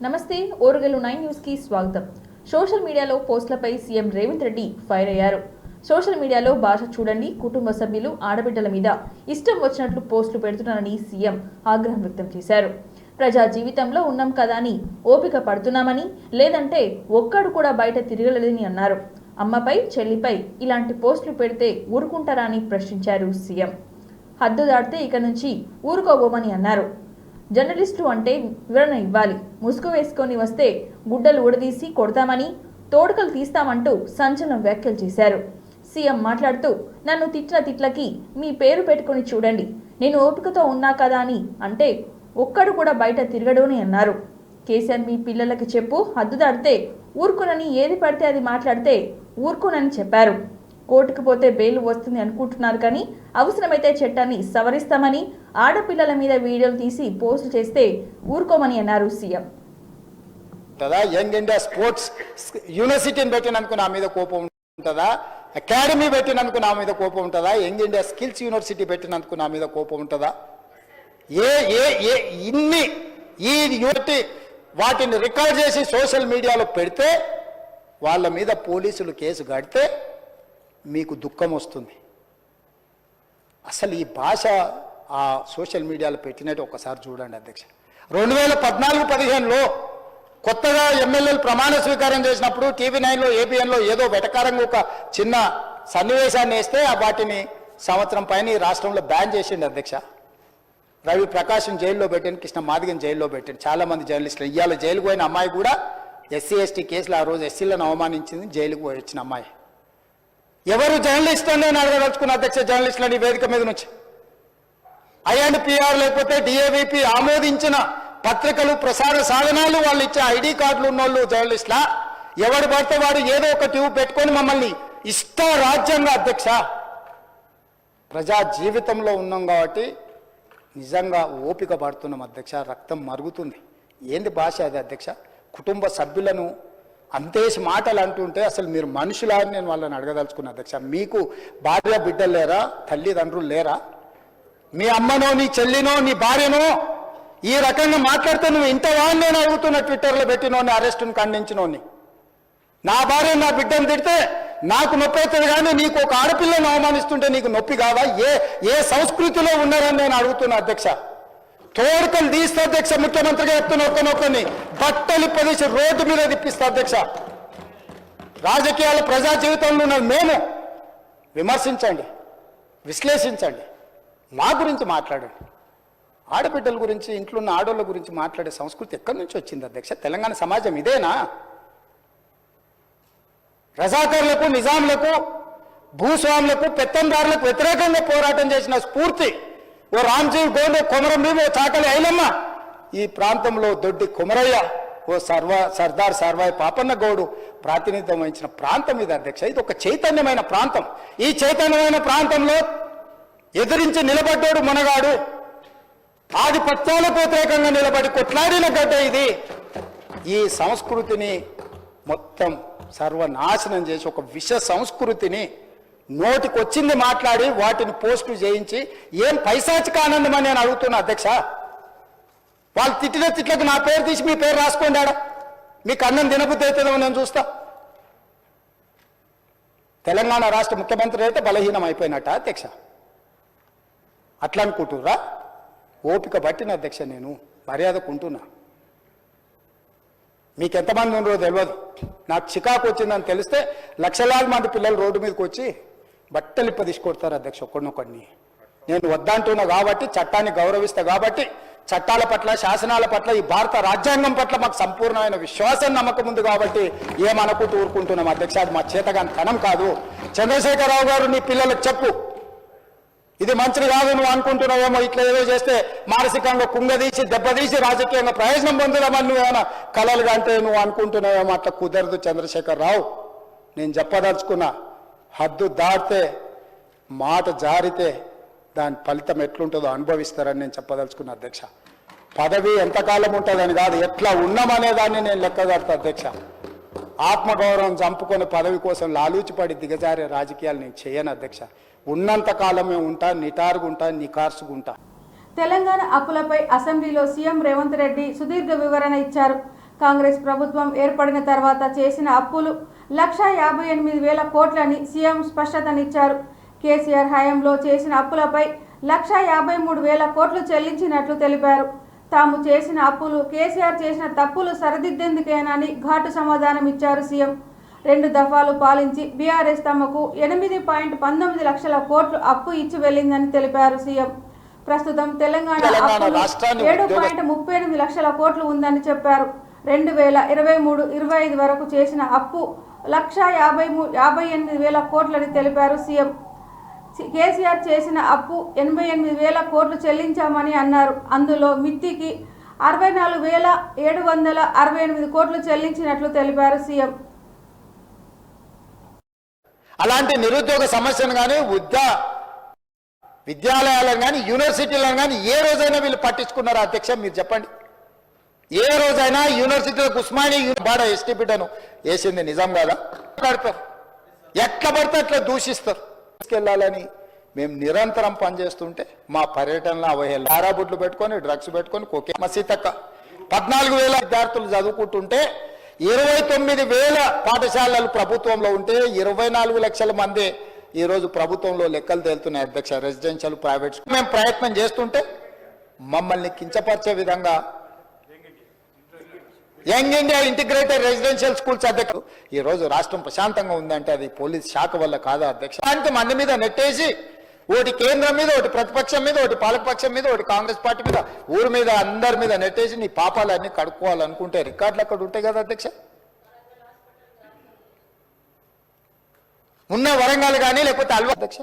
నమస్తే ఓరుగల్లు 9 న్యూస్ కి స్వాగతం. సోషల్ మీడియాలో పోస్టులపై సీఎం రేవంత్ రెడ్డి ఫైర్ అయ్యారు. సోషల్ మీడియాలో భాష చూడండి, కుటుంబ సభ్యులు ఆడబిడ్డల మీద ఇష్టం వచ్చినట్లు పోస్టులు పెడుతున్నారని సీఎం ఆగ్రహం వ్యక్తం చేశారు. ప్రజా జీవితంలో ఉన్నాం కదా అని ఓపిక పడుతున్నామని, లేదంటే ఒక్కడు కూడా బయట తిరగలేదని అన్నారు. అమ్మపై చెల్లిపై ఇలాంటి పోస్టులు పెడితే ఊరుకుంటారా అని ప్రశ్నించారు సీఎం. హద్దు దాటితే ఇక నుంచి ఊరుకోబోమని అన్నారు. జర్నలిస్టు అంటే వివరణ ఇవ్వాలి, ముసుగు వేసుకొని వస్తే గుడ్డలు ఊడదీసి కొడతామని, తోడుకలు తీస్తామంటూ సంచలన వ్యాఖ్యలు చేశారు. సీఎం మాట్లాడుతూ, నన్ను తిట్టిన తిట్లకి మీ పేరు పెట్టుకుని చూడండి, నేను ఓపికతో ఉన్నా కదా అని అంటే ఒక్కడు కూడా బయట తిరగడు అని అన్నారు. కేసీఆర్ మీ పిల్లలకి చెప్పు, హద్దు దాటితే ఊరుకోనని, ఏది పడితే అది మాట్లాడితే ఊరుకోనని చెప్పారు. కోర్టుకు పోతే బెయిల్ వస్తుంది అనుకుంటున్నారు కానీ అవసరమైతే చట్టాన్ని సవరిస్తామని, ఆడపిల్లల మీద వీడియోలు తీసి పోస్టు చేస్తే ఊరుకోమని అన్నారు సీఎం. యంగ్ ఇండియా స్పోర్ట్స్ యూనివర్సిటీని పెట్టినందుకు నా మీద కోపం ఉంటుందా? అకాడమీ పెట్టినందుకు నా మీద కోపం ఉంటుందా? యంగ్ ఇండియా స్కిల్స్ యూనివర్సిటీ పెట్టినందుకు నా మీద కోపం ఉంటుందా? ఇన్ని ఈ యూనివర్సిటీ వాటిని రికార్డ్ చేసి సోషల్ మీడియాలో పెడితే, వాళ్ళ మీద పోలీసులు కేసు కడితే మీకు దుఃఖం వస్తుంది. అసలు ఈ భాష ఆ సోషల్ మీడియాలో పెట్టినట్టు ఒకసారి చూడండి అధ్యక్ష. 2014-15లో కొత్తగా ఎమ్మెల్యేలు ప్రమాణ స్వీకారం చేసినప్పుడు TV9లో ABNలో ఏదో వెటకారంగా ఒక చిన్న సన్నివేశాన్ని వేస్తే వాటిని సంవత్సరం పైన ఈ రాష్ట్రంలో బ్యాన్ చేసిండు అధ్యక్ష. రవి ప్రకాశం జైల్లో పెట్టాను, కృష్ణ మాదిగన్ జైల్లో పెట్టాను, చాలామంది జర్నలిస్టులు. ఇవాళ జైలుకు పోయిన అమ్మాయి కూడా SC/ST కేసులు ఆ రోజు ఎస్సీలను అవమానించింది, జైలుకు పోయి వచ్చిన అమ్మాయి. ఎవరు జర్నలిస్ట్ అని నేను అడగదలుచుకున్న అధ్యక్ష, జర్నలిస్టులని వేదిక మీద నుంచి INPR లేకపోతే DAVP ఆమోదించిన పత్రికలు, ప్రసార సాధనాలు, వాళ్ళు ఇచ్చే ID కార్డులు ఉన్నోళ్ళు జర్నలిస్టులా? ఎవడు పడితే వాడు ఏదో ఒక ట్యూబ్ పెట్టుకొని మమ్మల్ని రాజ్యంగా అధ్యక్ష. ప్రజా జీవితంలో ఉన్నాం కాబట్టి నిజంగా ఓపిక పడుతున్నాం అధ్యక్ష. రక్తం మరుగుతుంది. ఏంది భాష అది అధ్యక్ష? కుటుంబ సభ్యులను అంతేసి మాటలు అంటుంటే అసలు మీరు మనుషులా అని నేను వాళ్ళని అడగదలుచుకున్నా అధ్యక్ష. మీకు భార్య బిడ్డలు లేరా? తల్లిదండ్రులు లేరా? మీ అమ్మనో, నీ చెల్లినో, నీ భార్యనో ఈ రకంగా మాట్లాడితే నువ్వు ఇంతవా నేను అడుగుతున్నా. ట్విట్టర్లో పెట్టినోని, అరెస్టును ఖండించినోని. నా భార్య నా బిడ్డను తిడితే నాకు నొప్పి అవుతుంది, కానీ నీకు ఒక ఆడపిల్లను అవమానిస్తుంటే నీకు నొప్పి కాదా? ఏ సంస్కృతిలో ఉన్నారని నేను అడుగుతున్నా అధ్యక్ష. తోడుకలు తీస్తా అధ్యక్ష. ముఖ్యమంత్రిగా చెప్తున్న ఒక్కనొక్కని బట్టలు ప్రదేశం రోడ్డు మీద తిప్పిస్తా అధ్యక్ష. రాజకీయాలు ప్రజా జీవితంలో ఉన్న మేము విమర్శించండి, విశ్లేషించండి, మా గురించి మాట్లాడండి. ఆడబిడ్డల గురించి, ఇంట్లో ఉన్న ఆడోళ్ళ గురించి మాట్లాడే సంస్కృతి ఎక్కడి నుంచి వచ్చింది అధ్యక్ష? తెలంగాణ సమాజం ఇదేనా? రజాకర్లకు, నిజాంలకు, భూస్వాములకు, పెత్తందారులకు వ్యతిరేకంగా పోరాటం చేసిన స్ఫూర్తి ఓ రామ్జీ గోండ్, కొమరం భీమ్, ఓ చాకలి ఐలమ్మ, ఈ ప్రాంతంలో దొడ్డి కొమరయ్య, ఓ సర్దార్ సర్వాయి పాపన్న గౌడు ప్రాతినిధ్యం వహించిన ప్రాంతం ఇది అధ్యక్ష. ఇది ఒక చైతన్యమైన ప్రాంతం. ఈ చైతన్యమైన ప్రాంతంలో ఎదిరించి నిలబడ్డాడు మనగాడు. ఆధిపత్యాలకు వ్యతిరేకంగా నిలబడి కొట్లాడిన గడ్డ ఇది. ఈ సంస్కృతిని మొత్తం సర్వనాశనం చేసి ఒక విష సంస్కృతిని నోటికొచ్చింది మాట్లాడి వాటిని పోస్టు చేయించి ఏం పైశాచిక ఆనందం అని నేను అడుగుతున్నా అధ్యక్ష. వాళ్ళు తిట్టిన తిట్లకు నా పేరు తీసి మీ పేరు రాసుకోండి. ఆడ మీకు అన్నం తినబుద్ధి అవుతుందో నేను చూస్తా. తెలంగాణ రాష్ట్ర ముఖ్యమంత్రి అయితే బలహీనం అయిపోయినట్ట అధ్యక్ష? అట్లా అనుకుంటుర్రా? ఓపిక పట్టిన అధ్యక్ష, నేను మర్యాదకుంటున్నా. మీకు ఎంతమంది ఉన్నారో తెలియదు. నాకు చికాకు వచ్చిందని తెలిస్తే లక్షలాది మంది పిల్లలు రోడ్డు మీదకి వచ్చి బట్టలిప్ప తీసుకొడతారు అధ్యక్ష ఒక్కడినొక్కడిని. నేను వద్దంటున్నా కాబట్టి, చట్టాన్ని గౌరవిస్తా కాబట్టి, చట్టాల పట్ల, శాసనాల పట్ల, ఈ భారత రాజ్యాంగం పట్ల మాకు సంపూర్ణమైన విశ్వాసం, నమ్మకం ఉంది కాబట్టి ఏమనుకుంటూ ఊరుకుంటున్నాం అధ్యక్ష. అది మా చేతగాని తనం కాదు. చంద్రశేఖరరావు గారు, నీ పిల్లలకు చెప్పు, ఇది మంచిది కాదు, నువ్వు అనుకుంటున్నావేమో ఇట్లా ఏదో చేస్తే మానసికంగా కుంగదీసి దెబ్బతీసి రాజకీయంగా ప్రయోజనం పొందుదామని నువ్వేమైనా కలలుగా అంటే నువ్వు అనుకుంటున్నావేమో. అట్లా కుదరదు చంద్రశేఖరరావు. నేను చెప్పదలుచుకున్నా, హద్దు దాటితే, మాట జారితే దాని ఫలితం ఎట్లుంటుందో అనుభవిస్తారని నేను చెప్పదలుచుకున్నా అధ్యక్ష. పదవి ఎంతకాలం ఉంటుందని కాదు, ఎట్లా ఉన్నామనే దాన్ని నేను లెక్క కడతా అధ్యక్ష. ఆత్మగౌరవం చంపుకొని పదవి కోసం లాలూచిపడి దిగజారే రాజకీయాలు నేను చేయను అధ్యక్ష. ఉన్నంత కాలమే ఉంటా, నిటారుగుంటా, నికార్సుగుంటా. తెలంగాణ అప్పులపై అసెంబ్లీలో సీఎం రేవంత్ రెడ్డి సుదీర్ఘ వివరణ ఇచ్చారు. కాంగ్రెస్ ప్రభుత్వం ఏర్పడిన తర్వాత చేసిన అప్పులు 1,58,000 కోట్లని సీఎం స్పష్టతనిచ్చారు. కేసీఆర్ హయాంలో చేసిన అప్పులపై 1,53,000 కోట్లు చెల్లించినట్లు తెలిపారు. తాము చేసిన అప్పులు కేసీఆర్ చేసిన తప్పులు సరిదిద్దేందుకేనని ఘాటు సమాధానం ఇచ్చారు సీఎం. 2 దఫాలు పాలించి బీఆర్ఎస్ తమకు 8.19 లక్షల కోట్లు అప్పు ఇచ్చి వెళ్ళిందని తెలిపారు సీఎం. ప్రస్తుతం తెలంగాణ అప్పులు 7.38 లక్షల కోట్లు ఉందని చెప్పారు. 2023-25 వరకు చేసిన అప్పు 1,58,000 కోట్లని తెలిపారు సీఎం. కేసీఆర్ చేసిన అప్పు 88,000 కోట్లు చెల్లించామని అన్నారు. అందులో మిత్తికి 64,768 కోట్లు చెల్లించినట్లు తెలిపారు సీఎం. అలాంటి నిరుద్యోగ సమస్యను కానీ విద్యాలయాలను కానీ యూనివర్సిటీలను కానీ ఏ రోజైనా వీళ్ళు పట్టించుకున్నారా అధ్యక్ష? మీరు చెప్పండి. ఏ రోజైనా యూనివర్సిటీలకు ఉస్మానియా బాడ ఎస్టీ బిడ్డను వేసింది నిజం కాదా? పడతారు, ఎట్లా పడితే అట్లా దూషిస్తారు. తీసుకెళ్లాలని మేము నిరంతరం పనిచేస్తుంటే మా పర్యటనలో అవహేళన, ఆరాబుట్లు పెట్టుకొని డ్రగ్స్ పెట్టుకొని కోకే మసీతక్క 14,000 విద్యార్థులు చదువుకుంటుంటే 29,000 పాఠశాలలు ప్రభుత్వంలో ఉంటే 24 లక్షల మంది ఈరోజు ప్రభుత్వంలో లెక్కలు తేలుతున్నాయి అధ్యక్ష. రెసిడెన్షియల్ ప్రైవేట్ మేము ప్రయత్నం చేస్తుంటే మమ్మల్ని కించపరిచే విధంగా young India integrated residential schools అధ్యక్షుడు ఈరోజు రాష్ట్రం ప్రశాంతంగా ఉందంటే అది పోలీస్ శాఖ వల్ల కాదా అధ్యక్ష? దానికి మంది మీద నెట్టేసి ఒకటి కేంద్రం మీద, ఒకటి ప్రతిపక్షం మీద, ఒకటి పాలకపక్షం మీద, ఒకటి కాంగ్రెస్ పార్టీ మీద, ఊరి మీద, అందరి మీద నెట్టేసి నీ పాపాలన్నీ కడుక్కోవాలనుకుంటే రికార్డులు అక్కడ ఉంటాయి కదా అధ్యక్ష. ఉన్న వరంగల్ కానీ లేకపోతే అల్వా అధ్యక్ష,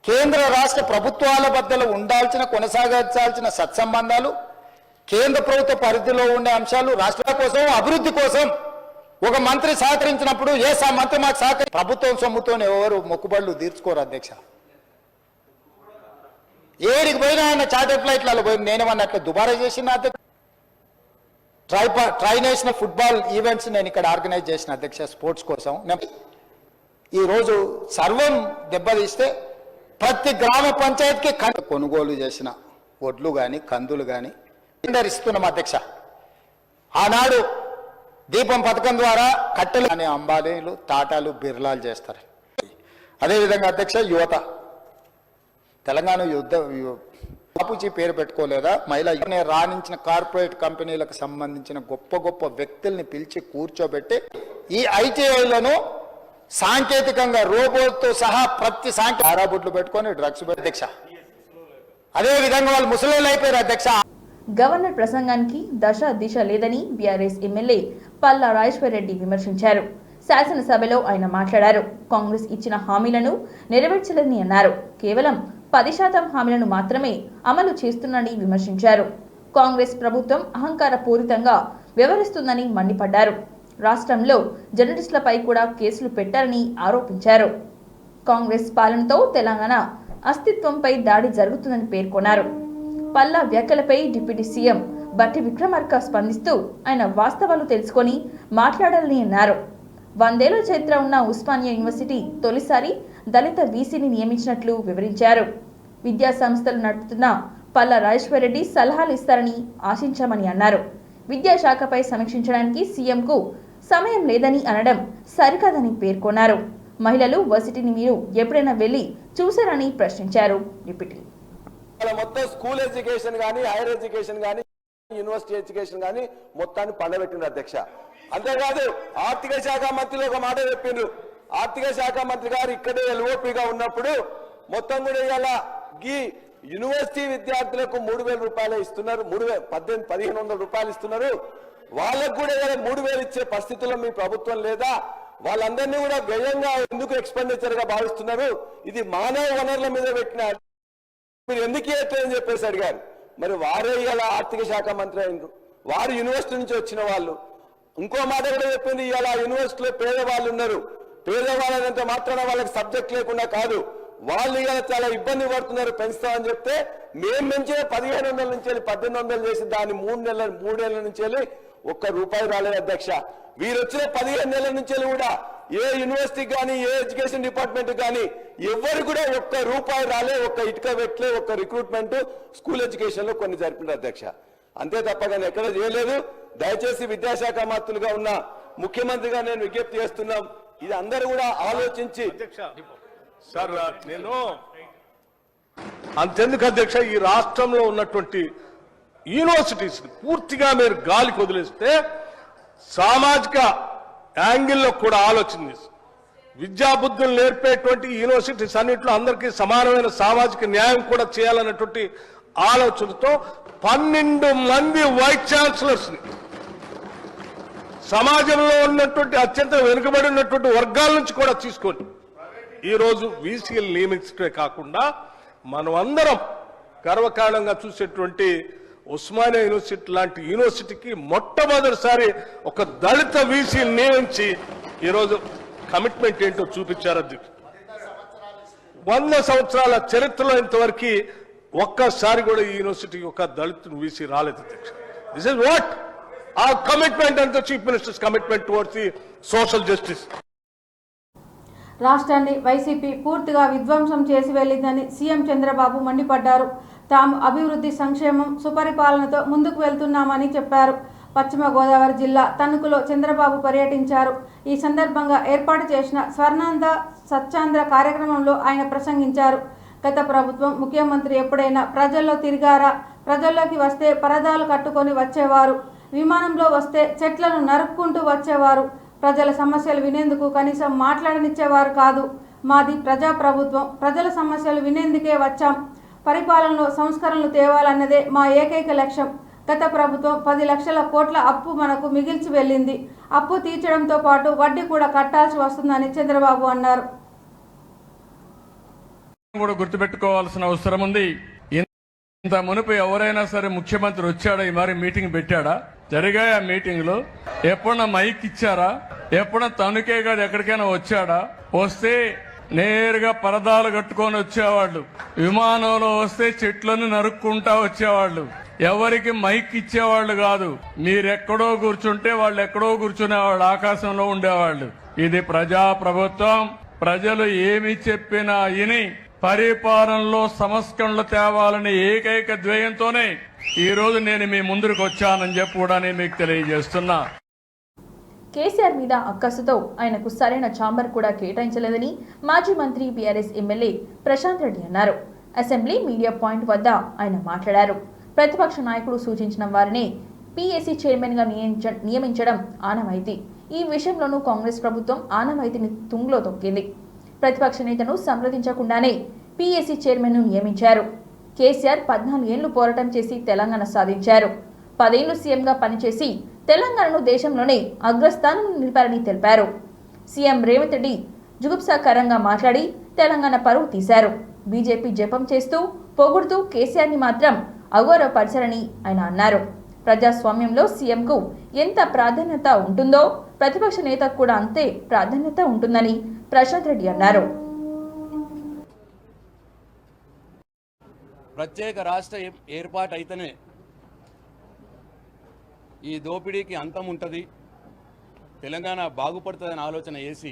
కేంద్ర రాష్ట్ర ప్రభుత్వాల మధ్యలో ఉండాల్సిన కొనసాగించాల్సిన సత్సంబంధాలు, కేంద్ర ప్రభుత్వ పరిధిలో ఉండే అంశాలు రాష్ట్రాల కోసం అభివృద్ధి కోసం ఒక మంత్రి సహకరించినప్పుడు ఏ మంత్రి మాకు సహకరి ప్రభుత్వం సొమ్ముతో ఎవరు మొక్కుబడులు తీర్చుకోరు అధ్యక్ష. ఏడికి పోయినా అన్న చార్టర్ ఫ్లైట్లలో పోయి నేనేమన్నా అట్లా దుబారా చేసిన అధ్యక్ష. ట్రై నేషనల్ ఫుట్బాల్ ఈవెంట్స్ నేను ఇక్కడ ఆర్గనైజ్ చేసిన అధ్యక్ష స్పోర్ట్స్ కోసం. ఈరోజు సర్వం దెబ్బతీస్తే ప్రతి గ్రామ పంచాయతీకి కొనుగోలు చేసిన వడ్లు కానీ కందులు కానీ ఇస్తున్నాం అధ్యక్ష. ఆనాడు దీపం పథకం ద్వారా కట్టెలు అనే అంబానీలు, టాటాలు, బిర్లాలు చేస్తారు. అదేవిధంగా అధ్యక్ష యువత తెలంగాణ బాపూజీ పేరు పెట్టుకోలేదా? మహిళా రాణించిన కార్పొరేట్ కంపెనీలకు సంబంధించిన గొప్ప గొప్ప వ్యక్తుల్ని పిలిచి కూర్చోబెట్టి ఈ ఐటీఐలను సాంకేతికంగా రోబోట్తో సహా ప్రతి ఆరాబుట్లు పెట్టుకొని డ్రగ్స్ అధ్యక్ష. అదే విధంగా వాళ్ళు ముసలోళ్ళు అయిపోయారు అధ్యక్ష. గవర్నర్ ప్రసంగానికి దశ దిశ లేదని బీఆర్ఎస్ ఎమ్మెల్యే పల్లా రాజేశ్వర్ రెడ్డి విమర్శించారు. శాసనసభలో ఆయన మాట్లాడారు. కాంగ్రెస్ ఇచ్చిన హామీలను నెరవేర్చలేదని అన్నారు. కేవలం 10% హామీలను మాత్రమే అమలు చేస్తుందని విమర్శించారు. కాంగ్రెస్ ప్రభుత్వం అహంకార పూరితంగా వ్యవహరిస్తుందని మండిపడ్డారు. రాష్ట్రంలో జర్నలిస్టులపై కూడా కేసులు పెట్టారని ఆరోపించారు. కాంగ్రెస్ పాలనతో తెలంగాణ అస్తిత్వంపై దాడి జరుగుతుందని పేర్కొన్నారు. పల్లా వ్యాఖ్యలపై డిప్యూటీ సీఎం బట్టి విక్రమార్క స్పందిస్తూ ఆయన వాస్తవాలు తెలుసుకొని మాట్లాడాలని అన్నారు. 100 ఏళ్ల చరిత్ర ఉన్న ఉస్మానియా యూనివర్సిటీ తొలిసారి దళిత వీసీని నియమించినట్లు వివరించారు. విద్యా సంస్థలు నడుపుతున్న పల్లా రాజేశ్వర్ రెడ్డి సలహాలు ఇస్తారని ఆశించామని అన్నారు. విద్యాశాఖపై సమీక్షించడానికి సీఎంకు సమయం లేదని అనడం సరికాదని పేర్కొన్నారు. మహిళలు వర్సిటీని మీరు ఎప్పుడైనా వెళ్లి చూశారని ప్రశ్నించారు. డిప్యూటీ మొత్తం స్కూల్ ఎడ్యుకేషన్ కానీ, హైయర్ ఎడ్యుకేషన్ కానీ, యూనివర్సిటీ ఎడ్యుకేషన్ కానీ మొత్తాన్ని పండబెట్టిండ్రు అధ్యక్ష. అంతేకాదు ఆర్థిక శాఖ మంత్రులు ఒక మాట చెప్పిండ్రు. ఆర్థిక శాఖ మంత్రి గారు ఇక్కడే ఎల్ఓపిగా ఉన్నప్పుడు మొత్తం కూడా ఇవాళ ఈ యూనివర్సిటీ విద్యార్థులకు 3,000 రూపాయలు ఇస్తున్నారు. 1,500 రూపాయలు ఇస్తున్నారు. వాళ్ళకు కూడా 3,000 ఇచ్చే పరిస్థితుల్లో మీ ప్రభుత్వం లేదా? వాళ్ళందరినీ కూడా వ్యయంగా ఎందుకు ఎక్స్పెండిచర్ గా భావిస్తున్నారు? ఇది మానవ వనరుల మీద పెట్టిన మీరు ఎందుకు ఇవ్వట్లేదని చెప్పేసి అడిగారు. మరి వారే ఇవాళ ఆర్థిక శాఖ మంత్రి అయినరు, వారు యూనివర్సిటీ నుంచి వచ్చిన వాళ్ళు. ఇంకో మాట కూడా చెప్పింది, ఇవాళ యూనివర్సిటీలో పేదవాళ్ళు ఉన్నారు. పేదవాళ్ళంత మాత్రాన వాళ్ళకి సబ్జెక్ట్ లేకుండా కాదు, వాళ్ళు ఇవాళ చాలా ఇబ్బంది పడుతున్నారు, పెంచుతామని చెప్తే మేము నుంచి 1,500 నుంచి 1,800 చేసి దాన్ని 3 నెలల నుంచి ₹1 రాలేదు అధ్యక్ష. వీరు వచ్చిన 15 నెలల నుంచి కూడా ఏ యూనివర్సిటీకి కానీ, ఏ ఎడ్యుకేషన్ డిపార్ట్మెంట్ కానీ ఎవరు కూడా ₹1 రాలే, ఒక్క ఇటుక పెట్టలే, ఒక్క రిక్రూట్మెంట్ స్కూల్ ఎడ్యుకేషన్ లో కొన్ని జరిపినారు అధ్యక్ష. అంతే తప్ప కానీ ఎక్కడ చేయలేదు. దయచేసి విద్యాశాఖ మంత్రులుగా ఉన్న ముఖ్యమంత్రిగా నేను విజ్ఞప్తి చేస్తున్నాం, ఇది అందరూ కూడా ఆలోచించి. సార్ నేను అంతెందుకు అధ్యక్ష, ఈ రాష్ట్రంలో ఉన్నటువంటి యూనివర్సిటీస్ పూర్తిగా మీరు గాలికి వదిలేస్తే సామాజిక యాంగిల్లో కూడా ఆలోచన చేసి విద్యాబుద్ధులు నేర్పేటువంటి యూనివర్సిటీస్ అన్నింటిలో అందరికీ సమానమైన సామాజిక న్యాయం కూడా చేయాలన్నటువంటి ఆలోచనతో 12 మంది వైస్ ఛాన్సలర్స్ ని సమాజంలో ఉన్నటువంటి అత్యంత వెనుకబడి ఉన్నటువంటి వర్గాల నుంచి కూడా తీసుకొని ఈరోజు వీసీలు నియమించడమే కాకుండా మనం అందరం గర్వకారణంగా చూసేటువంటి ఉస్మానియా యూనివర్సిటీ లాంటి యూనివర్సిటీకి మొట్టమొదటిసారి ఒక దళిత వీసీని నియమించి ఈరోజు కమిట్మెంట్ ఏంటో చూపించారు అధ్యక్షుడు. 100 సంవత్సరాల చరిత్రలో ఇంతవరకు ఒక్కసారి కూడా ఈ యూనివర్సిటీకి ఒక దళిత వీసీ రాలేదు అధ్యక్ష. This is what our commitment and the Chief Minister's commitment towards the social justice. రాష్ట్రాన్ని వైసీపీ పూర్తిగా విధ్వంసం చేసి వెళ్ళిందని సీఎం చంద్రబాబు మండిపడ్డారు. తాము అభివృద్ధి, సంక్షేమం, సుపరిపాలనతో ముందుకు వెళ్తున్నామని చెప్పారు. పశ్చిమ గోదావరి జిల్లా తణుకులో చంద్రబాబు పర్యటించారు. ఈ సందర్భంగా ఏర్పాటు చేసిన స్వర్ణాంధ్ర స్వచ్ఛాంధ్ర కార్యక్రమంలో ఆయన ప్రసంగించారు. గత ప్రభుత్వం ముఖ్యమంత్రి ఎప్పుడైనా ప్రజల్లో తిరిగారా? ప్రజల్లోకి వస్తే పరదాలు కట్టుకొని వచ్చేవారు, విమానంలో వస్తే చెట్లను నరుక్కుంటూ వచ్చేవారు, ప్రజల సమస్యలు వినేందుకు కనీసం మాట్లాడనిచ్చేవారు కాదు. మాది ప్రజాప్రభుత్వం, ప్రజల సమస్యలు వినేందుకే వచ్చాం. పరిపాలనలో సంస్కరణలు తేవాలన్నదే మా ఏకైక లక్ష్యం. గత ప్రభుత్వం 10 లక్షల కోట్ల అప్పు మనకు మిగిల్చి వెళ్ళింది. అప్పు తీర్చడంతో పాటు వడ్డీ కూడా కట్టాల్సి వస్తుందని చంద్రబాబు అన్నారు. కూడా గుర్తుపెట్టుకోవాల్సిన అవసరం ఉంది. ఇంత మునుపు ఎవరైనా సరే ముఖ్యమంత్రి వచ్చాడా, ఈ మరి మీటింగ్ పెట్టాడా? జరిగాయి ఆ మీటింగ్ లో ఎప్పుడన్నా మైక్ ఇచ్చారా? ఎప్పుడన్నా తణుకే గారు ఎక్కడికైనా వచ్చాడా? వస్తే నేరుగా పరదాలు కట్టుకొని వచ్చేవాళ్ళు, విమానంలో వస్తే చెట్లను నరుక్కుంటా వచ్చేవాళ్ళు, ఎవరికి మైక్ ఇచ్చేవాళ్ళు కాదు. మీరెక్కడో కూర్చుంటే వాళ్ళు ఎక్కడో కూర్చునేవాళ్ళు, ఆకాశంలో ఉండేవాళ్ళు. ఇది ప్రజా ప్రభుత్వం. ప్రజలు ఏమి చెప్పినా విని పరిపాలనలో సంస్కరణలు తేవాలని ఏకైక ధ్యేయంతోనే ఈ రోజు నేను మీ ముందుకు వచ్చానని చెప్పి కూడా నేను మీకు తెలియజేస్తున్నా. కేసీఆర్ మీద అక్కసుతో ఆయనకు సరైన ఛాంబర్ కూడా కేటాయించలేదని మాజీ మంత్రి బీఆర్ఎస్ ఎమ్మెల్యే ప్రశాంత్ రెడ్డి అన్నారు. అసెంబ్లీ మీడియా పాయింట్ వద్ద ఆయన మాట్లాడారు. ప్రతిపక్ష నాయకుడు సూచించిన వారిని పీఏసీ చైర్మన్ గా నియమించడం ఆనవాయితీ. ఈ విషయంలోనూ కాంగ్రెస్ ప్రభుత్వం ఆనవాయితీని తుంగలో తొక్కింది. ప్రతిపక్ష నేతను సంప్రదించకుండానే పీఏసీ చైర్మన్ ను నియమించారు. కేసీఆర్ 14 ఏళ్లు పోరాటం చేసి తెలంగాణ సాధించారు. 10 ఏళ్లు సీఎంగా పనిచేసి తెలంగాణను దేశంలోనే అగ్రస్థానం నిలిపారని తెలిపారు. సీఎం రేవంత్ రెడ్డి జుగుప్సాకరంగా మాట్లాడి తెలంగాణ పరువు తీశారు. బీజేపీ జపం చేస్తూ పొగుడుతూ కేసీఆర్ని మాత్రం అగౌరవపరిచారని ఆయన అన్నారు. ప్రజాస్వామ్యంలో సీఎంకు ఎంత ప్రాధాన్యత ఉంటుందో ప్రతిపక్ష నేతకు కూడా అంతే ప్రాధాన్యత ఉంటుందని ప్రశాంత్ రెడ్డి అన్నారు. ప్రత్యేక రాష్ట్ర ఏర్పాటు అయితేనే ఈ దోపిడీకి అంతం ఉంటుంది, తెలంగాణ బాగుపడుతుందని ఆలోచన చేసి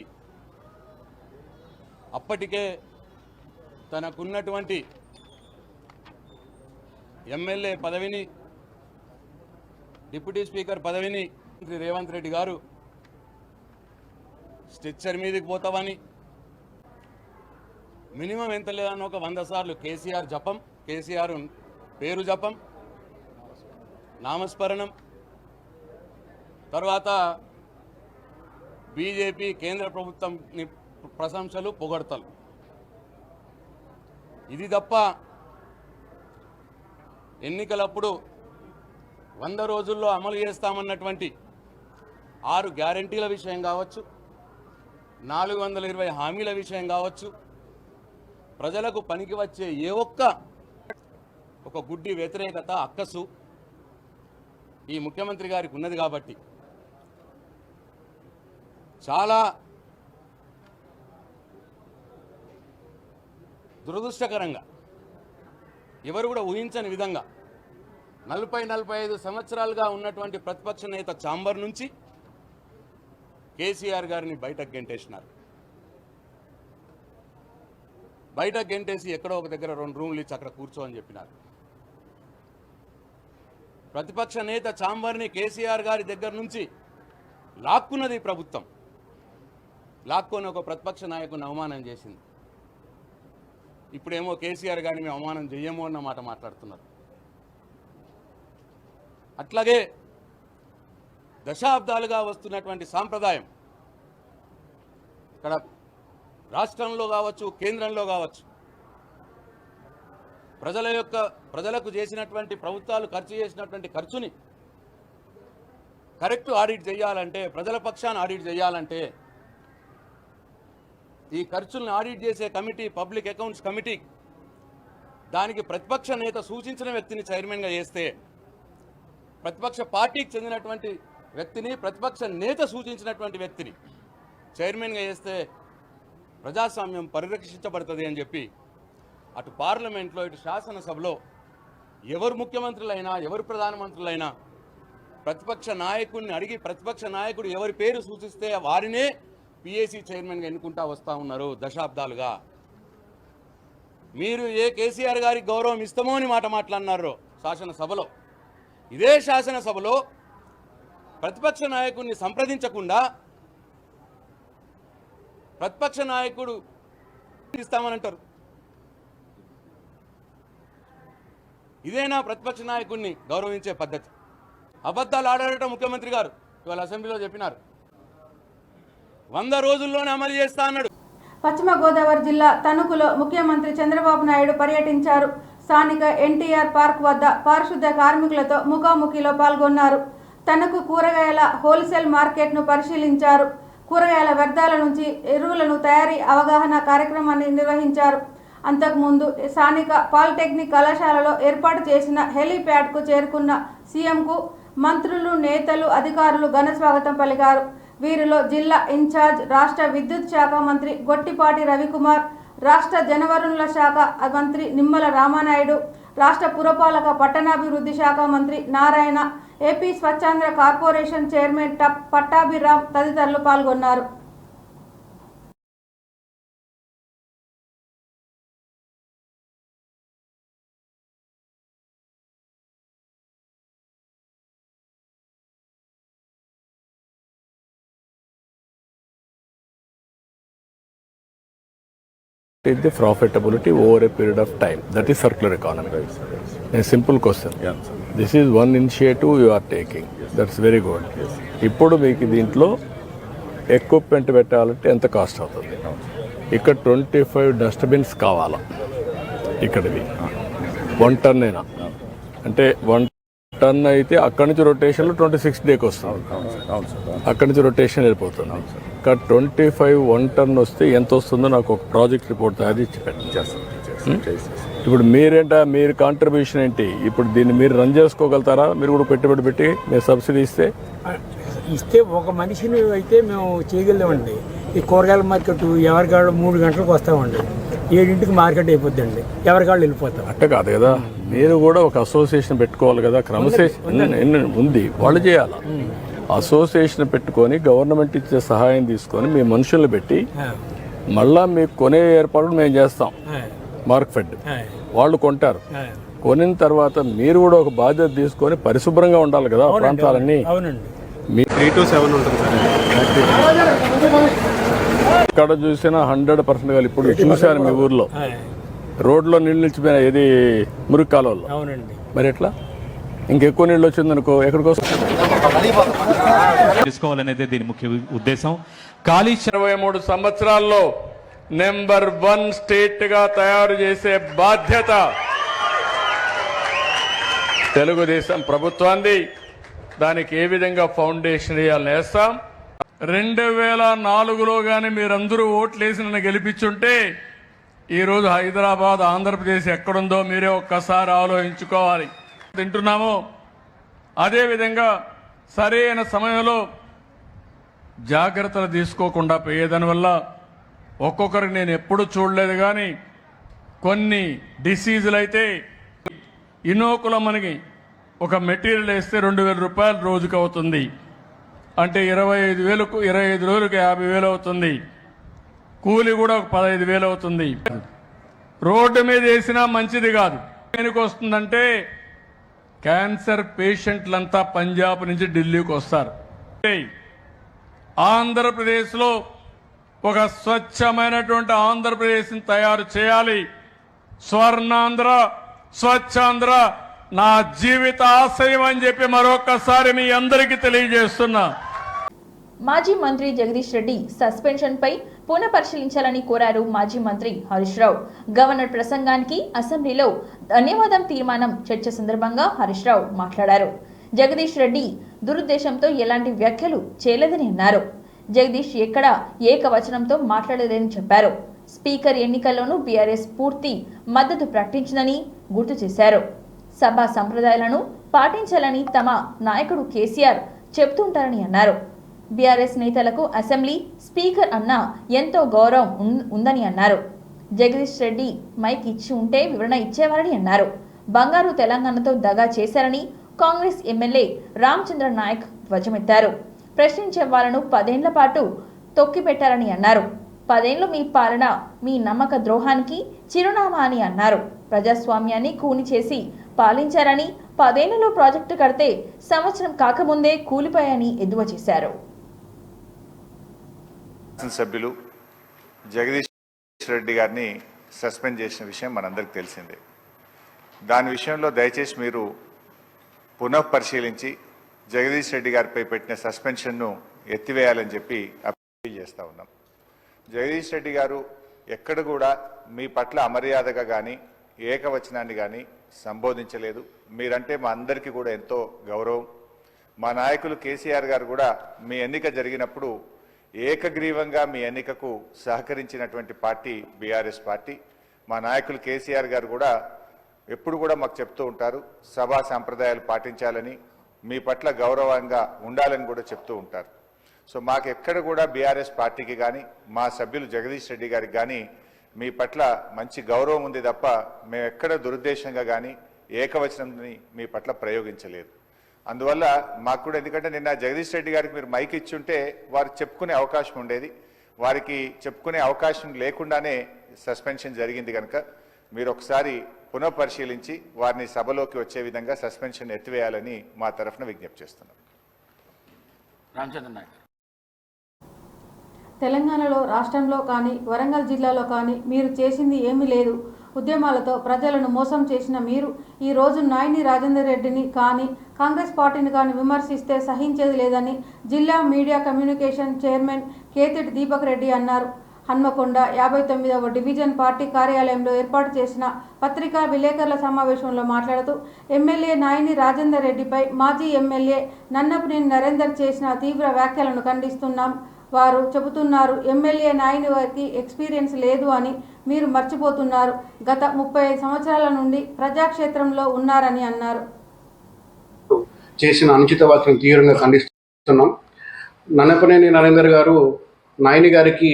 అప్పటికే తనకున్నటువంటి ఎమ్మెల్యే పదవిని, డిప్యూటీ స్పీకర్ పదవిని మంత్రి రేవంత్ రెడ్డి గారు స్ట్రెచ్చర్ మీదకి పోతామని మినిమం ఎంత లేదన్న ఒక 100 సార్లు కేసీఆర్ జపం, కేసీఆర్ పేరు జపం, నామస్మరణం, తర్వాత బీజేపీ కేంద్ర ప్రభుత్వం ప్రశంసలు, పొగడతలు. ఇది తప్ప ఎన్నికలప్పుడు 100 రోజుల్లో అమలు చేస్తామన్నటువంటి 6 గ్యారంటీల విషయం కావచ్చు, 420 హామీల విషయం కావచ్చు, ప్రజలకు పనికి వచ్చే ఏ ఒక గుడ్డి వ్యతిరేకత, అక్కసు ఈ ముఖ్యమంత్రి గారికి ఉన్నది. కాబట్టి చాలా దురదృష్టకరంగా ఎవరు కూడా ఊహించని విధంగా 40-45 సంవత్సరాలుగా ఉన్నటువంటి ప్రతిపక్ష నేత ఛాంబర్ నుంచి కేసీఆర్ గారిని బయటకు గెంటేసినారు. బయటకు గెంటేసి ఎక్కడో ఒక దగ్గర 2 రూమ్లు ఇచ్చి అక్కడ కూర్చోని చెప్పినారు. ప్రతిపక్ష నేత చాంబర్ని కేసీఆర్ గారి దగ్గర నుంచి లాక్కున్నది ప్రభుత్వం. లాక్కొని ఒక ప్రతిపక్ష నాయకుని అవమానం చేసింది. ఇప్పుడేమో కేసీఆర్ గారిని మేము అవమానం చెయ్యము అన్న మాట మాట్లాడుతున్నారు. అట్లాగే దశాబ్దాలుగా వస్తున్నటువంటి సాంప్రదాయం ఇక్కడ రాష్ట్రంలో కావచ్చు, కేంద్రంలో కావచ్చు, ప్రజలకు చేసినటువంటి ప్రభుత్వాలు ఖర్చు చేసినటువంటి ఖర్చుని కరెక్ట్ ఆడిట్ చేయాలంటే, ప్రజల పక్షాన ఆడిట్ చేయాలంటే ఈ ఖర్చులను ఆడిట్ చేసే కమిటీ, పబ్లిక్ అకౌంట్స్ కమిటీ, దానికి ప్రతిపక్ష నేత సూచించిన వ్యక్తిని చైర్మన్గా చేస్తే, ప్రతిపక్ష పార్టీకి చెందినటువంటి వ్యక్తిని ప్రతిపక్ష నేత సూచించినటువంటి వ్యక్తిని చైర్మన్గా చేస్తే ప్రజాస్వామ్యం పరిరక్షించబడుతుంది అని చెప్పి అటు పార్లమెంట్లో ఇటు శాసనసభలో ఎవరు ముఖ్యమంత్రులైనా, ఎవరు ప్రధానమంత్రులైనా ప్రతిపక్ష నాయకుడిని అడిగి ప్రతిపక్ష నాయకుడు ఎవరి పేరు సూచిస్తే వారినే పిఏసీ చైర్మన్గా ఎన్నుకుంటా వస్తూ ఉన్నారు దశాబ్దాలుగా. మీరు ఏ కేసీఆర్ గారికి గౌరవం ఇస్తామో అని మాట మాట్లాడినారో శాసనసభలో, ఇదే శాసనసభలో ప్రతిపక్ష నాయకుడిని సంప్రదించకుండా ప్రతిపక్ష నాయకుడు ఇస్తామనంటారు. ఇదేనా ప్రతిపక్ష నాయకుడిని గౌరవించే పద్ధతి? అబద్ధాలు ఆడారట ముఖ్యమంత్రి గారు ఇవాళ అసెంబ్లీలో చెప్పినారు. 100 రోజుల్లోనే అమలు చేస్తా అన్నాడు. పశ్చిమ గోదావరి జిల్లా తణుకులో ముఖ్యమంత్రి చంద్రబాబు నాయుడు పర్యటించారు. స్థానిక ఎన్టీఆర్ పార్క్ వద్ద పారిశుద్ధ్య కార్మికులతో ముఖాముఖిలో పాల్గొన్నారు. తణుకు కూరగాయల హోల్సేల్ మార్కెట్ను పరిశీలించారు. కూరగాయల వ్యర్థాల నుంచి ఎరువులను తయారీ అవగాహన కార్యక్రమాన్ని నిర్వహించారు. అంతకుముందు స్థానిక పాలిటెక్నిక్ కళాశాలలో ఏర్పాటు చేసిన హెలీప్యాడ్కు చేరుకున్న సీఎంకు మంత్రులు, నేతలు, అధికారులు ఘన స్వాగతం పలికారు. వీరిలో జిల్లా ఇన్ఛార్జ్ రాష్ట్ర విద్యుత్ శాఖ మంత్రి గొట్టిపాటి రవికుమార్, రాష్ట్ర జలవనరుల శాఖ మంత్రి నిమ్మల రామానాయుడు, రాష్ట్ర పురపాలక పట్టణాభివృద్ధి శాఖ మంత్రి Narayana, AP Swachhandhra corporation chairman Pattabhiram తదితరులు పాల్గొన్నారు. The profitability over a period of time. That is circular economy. A simple question. This is one initiative you are taking. That's very good. ఇప్పుడు మీకు దీంట్లో ఎక్విప్మెంట్ పెట్టాలంటే ఎంత కాస్ట్ అవుతుంది? ఇక్కడ 25 డస్ట్బిన్స్ కావాలా ఇక్కడివి? 1 ton అయినా అంటే 1 ton అయితే అక్కడి నుంచి రొటేషన్లో 26 డేకి వస్తుంది. అక్కడి నుంచి రొటేషన్ వెళ్ళిపోతుంది. ఇక్కడ 25 1 ton వస్తే ఎంత వస్తుందో నాకు ఒక ప్రాజెక్ట్ రిపోర్ట్ తయారు చేసి పెట్టండి. ఇప్పుడు మీరు కాంట్రిబ్యూషన్ ఏంటి? ఇప్పుడు దీన్ని మీరు రన్ చేసుకోగలుగుతారా? మీరు కూడా పెట్టుబడి పెట్టి మీరు సబ్సిడీ ఇస్తే ఒక మనిషిని అయితే మేము చేయగలమండి. ఈ కూరగాయల మార్కెట్ ఎవరికాళ్ళు 3 గంటలకు వస్తామండి, 7ంటికి మార్కెట్ అయిపోద్దండి, ఎవరికాళ్ళు వెళ్ళిపోతాం. అట్ట కాదు కదా, మీరు కూడా ఒక అసోసియేషన్ పెట్టుకోవాలి కదా. క్రమశిక్షణ ఉంది, వాళ్ళు చేయాలి. అసోసియేషన్ పెట్టుకొని గవర్నమెంట్ ఇచ్చే సహాయం తీసుకొని మీ మనుషులను పెట్టి మళ్ళా మీకు కొనే ఏర్పాట్లు మేము చేస్తాం. మార్క్ ఫెడ్ వాళ్ళు కొంటారు. కొనిన తర్వాత మీరు కూడా ఒక బాధ్యత తీసుకొని పరిశుభ్రంగా ఉండాలి కదా ప్రాంతాలన్నీ. మీ 3 to 7 ఉంటుంది సార్. ఇక్కడ చూసినా 100% గా ఇప్పుడు చూశాను మీ ఊర్లో రోడ్లో నీళ్ళు నిలిచిపోయినా, ఏది మురికి కాలువలో. మరి ఎట్లా? ఇంకెక్కువ నీళ్ళు వచ్చిందనుకో ఎక్కడికి వస్తుంది? తీసుకోవాలనేది దీని ముఖ్య ఉద్దేశం. ఖాళీ 23 సంవత్సరాల్లో నెంబర్ 1 స్టేట్ గా తయారు చేసే బాధ్యత తెలుగుదేశం ప్రభుత్వాన్ని. దానికి ఏ విధంగా ఫౌండేషన్ వేయాలని వేస్తాం. 2004లో కానీ మీరందరూ ఓట్లేసి నన్ను గెలిపించుంటే ఈరోజు హైదరాబాద్, ఆంధ్రప్రదేశ్ ఎక్కడుందో మీరే ఒక్కసారి ఆలోచించుకోవాలి. తింటున్నాము. అదేవిధంగా సరైన సమయంలో జాగ్రత్తలు తీసుకోకుండా పోయేదాని వల్ల ఒక్కొక్కరికి నేను ఎప్పుడు చూడలేదు కానీ కొన్ని డిసీజులు అయితే ఇనోకులం మనకి ఒక మెటీరియల్ వేస్తే 2000 రూపాయలు రోజుకు అవుతుంది. అంటే 25,000కు 25 రోజులకు 50,000 అవుతుంది. కూలి కూడా ఒక 15,000 అవుతుంది. రోడ్డు మీద వేసినా మంచిది కాదు. దేనికి వస్తుందంటే క్యాన్సర్ పేషెంట్లంతా పంజాబ్ నుంచి ఢిల్లీకి వస్తారు. ఆంధ్రప్రదేశ్లో ఒక స్వచ్ఛమైనటువంటి ఆంధ్రప్రదేశ్ని తయారు చేయాలి. స్వర్ణాంధ్ర, స్వచ్ఛాంధ్ర నా జీవిత ఆశయం అని చెప్పి మరొకసారి మీ అందరికీ తెలియజేస్తున్నా. మాజీ మంత్రి జగదీష్ రెడ్డి సస్పెన్షన్ పై పునఃపరిశీలించాలని కోరారు మాజీ మంత్రి హరీష్ రావు. గవర్నర్ ప్రసంగానికి అసెంబ్లీలో ధన్యవాదం తీర్మానం చర్చ సందర్భంగా హరీష్ రావు మాట్లాడారు. జగదీష్ రెడ్డి దురుద్దేశంతో ఎలాంటి వ్యాఖ్యలు చేయలేదని అన్నారు. జగదీష్ ఎక్కడ ఏకవచనంతో మాట్లాడలేదని చెప్పారు. స్పీకర్ ఎన్నికల్లోనూ బీఆర్ఎస్ పూర్తి మద్దతు ప్రకటించిందని గుర్తు చేశారు. సభా సంప్రదాయాలను పాటించాలని తమ నాయకుడు కేసీఆర్ చెబుతుంటారని అన్నారు. బీఆర్ఎస్ నేతలకు అసెంబ్లీ స్పీకర్ అన్న ఎంతో గౌరవం ఉందని అన్నారు. జగదీష్ రెడ్డి మైక్ ఇచ్చి ఉంటే వివరణ ఇచ్చేవారని అన్నారు. బంగారు తెలంగాణతో దగా చేశారని కాంగ్రెస్ ఎమ్మెల్యే రామచంద్ర నాయక్ ధ్వజమెత్తారు. ప్రశ్నించే వాళ్లను 10 ఏళ్ల పాటు తొక్కిపెట్టారని అన్నారు. 10 ఏళ్లు మీ పాలన మీ నమ్మక ద్రోహానికి చిరునామా అని అన్నారు. ప్రజాస్వామ్యాన్ని కూని చేసి పాలించారని 10 ఏళ్లలో ప్రాజెక్టు కడితే సంవత్సరం కాకముందే కూలిపోయాయని ఎద్దువ చేశారు. సభ్యులు జగదీష్ రెడ్డి గారిని సస్పెండ్ చేసిన విషయం మనందరికీ తెలిసిందే. దాని విషయంలో దయచేసి మీరు పునఃపరిశీలించి జగదీష్ రెడ్డి గారిపై పెట్టిన సస్పెన్షన్ను ఎత్తివేయాలని చెప్పి అప్పీల్ చేస్తూ ఉన్నాం. జగదీష్ రెడ్డి గారు ఎక్కడ కూడా మీ పట్ల అమర్యాదగా కానీ ఏకవచనాన్ని కానీ సంబోధించలేదు. మీరంటే మా అందరికీ కూడా ఎంతో గౌరవం. మా నాయకులు కేసీఆర్ గారు కూడా మీ ఎన్నిక జరిగినప్పుడు ఏకగ్రీవంగా మీ ఎన్నికకు సహకరించినటువంటి పార్టీ బీఆర్ఎస్ పార్టీ. మా నాయకులు కేసీఆర్ గారు కూడా ఎప్పుడు కూడా మాకు చెప్తూ ఉంటారు, సభా సంప్రదాయాలు పాటించాలని, మీ పట్ల గౌరవంగా ఉండాలని కూడా చెప్తూ ఉంటారు. సో మాకు ఎక్కడ కూడా బీఆర్ఎస్ పార్టీకి కానీ మా సభ్యులు జగదీష్ రెడ్డి గారికి కానీ మీ పట్ల మంచి గౌరవం ఉంది తప్ప మేము ఎక్కడ దురుద్దేశంగా కానీ ఏకవచనంని మీ పట్ల ప్రయోగించలేదు. అందువల్ల మాకు కూడా, ఎందుకంటే నిన్న జగదీష్ రెడ్డి గారికి మీరు మైక్ ఇచ్చుంటే వారు చెప్పుకునే అవకాశం ఉండేది. వారికి చెప్పుకునే అవకాశం లేకుండానే సస్పెన్షన్ జరిగింది కనుక మీరు ఒకసారి పునఃపరిశీలించి వారిని సభలోకి వచ్చే విధంగా సస్పెన్షన్ ఎత్తివేయాలని మా తరఫున విజ్ఞప్తి చేస్తున్నాం. రామచంద్ర నాయక్. తెలంగాణలో, రాష్ట్రంలో కానీ వరంగల్ జిల్లాలో కానీ మీరు చేసింది ఏమీ లేదు. ఉద్యమాలతో ప్రజలను మోసం చేసిన మీరు ఈ రోజు నాయని రాజేందర్ రెడ్డిని కానీ కాంగ్రెస్ పార్టీని కానీ విమర్శిస్తే సహించేది లేదని జిల్లా media communication chairman Ketiti Deepak Reddy అన్నారు. హన్మకొండ 59వ డివిజన్ పార్టీ కార్యాలయంలో ఏర్పాటు చేసిన పత్రికా విలేకరుల సమావేశంలో మాట్లాడుతూ ఎమ్మెల్యే నాయని రాజేందర్ రెడ్డిపై మాజీ ఎమ్మెల్యే నన్నపనేని నరేందర్ చేసిన తీవ్ర వ్యాఖ్యలను ఖండిస్తున్నాం. వారు చెబుతున్నారు ఎమ్మెల్యే నాయని వారికి ఎక్స్పీరియన్స్ లేదు అని. మీరు మర్చిపోతున్నారు. గత 35 సంవత్సరాల నుండి ప్రజాక్షేత్రంలో ఉన్నారని అన్నారు. చేసిన అనుచిత వ్యాఖ్యలను తీవ్రంగా ఖండిస్తున్నాం. నన్నపనేని నరేందర్ గారు నాయని గారికి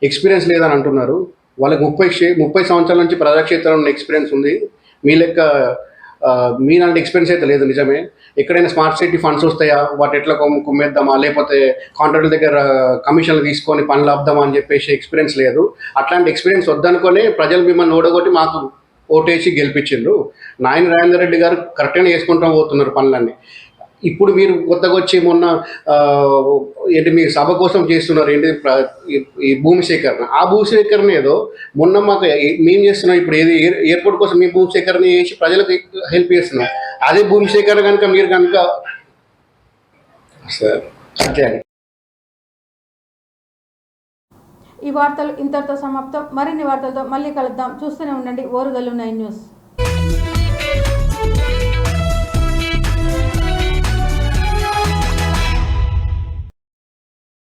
ఎక్స్పీరియన్స్ లేదని అంటున్నారు. వాళ్ళకి 30 సంవత్సరాల నుంచి ప్రజాక్షేత్రంలో ఎక్స్పీరియన్స్ ఉంది. మీ లెక్క మీలాంటి ఎక్స్పీరియన్స్ అయితే లేదు. నిజమే, ఎక్కడైనా స్మార్ట్ సిటీ ఫండ్స్ వస్తాయా, వాటి ఎట్లా కుమ్మేద్దామా, లేకపోతే కాంట్రాక్టుల దగ్గర కమిషన్లు తీసుకొని పనులు ఆపుదామా అని చెప్పేసి ఎక్స్పీరియన్స్ లేదు. అట్లాంటి ఎక్స్పీరియన్స్ వద్దనుకొని ప్రజలు మిమ్మల్ని ఓడగొట్టి మాకు ఓటేసి గెలిపించిండ్రు. నాయని రాజేందర్ రెడ్డి గారు కరెక్ట్గానే చేసుకుంటూ పోతున్నారు పనులన్నీ. ఇప్పుడు మీరు కొత్తగా వచ్చి మొన్న ఏంటి మీ సభ కోసం చేస్తున్నారు ఏంటి ఈ భూమి సేకరణ. ఆ భూమి సేకరణ ఏదో మొన్న మాకు మేము చేస్తున్నాం. ఇప్పుడు ఏది ఎయిర్పోర్ట్ కోసం మేము భూమి సేకరణ చేసి ప్రజలకు హెల్ప్ చేస్తున్నాం. అదే భూమి సేకరణ కనుక మీరు కనుక అంతే. ఈ వార్తలు ఇంతటితో సమాప్తం. మరిన్ని వార్తలతో మళ్ళీ కలుద్దాం. చూస్తూనే ఉండండి ఓరుగల్లు 9 న్యూస్.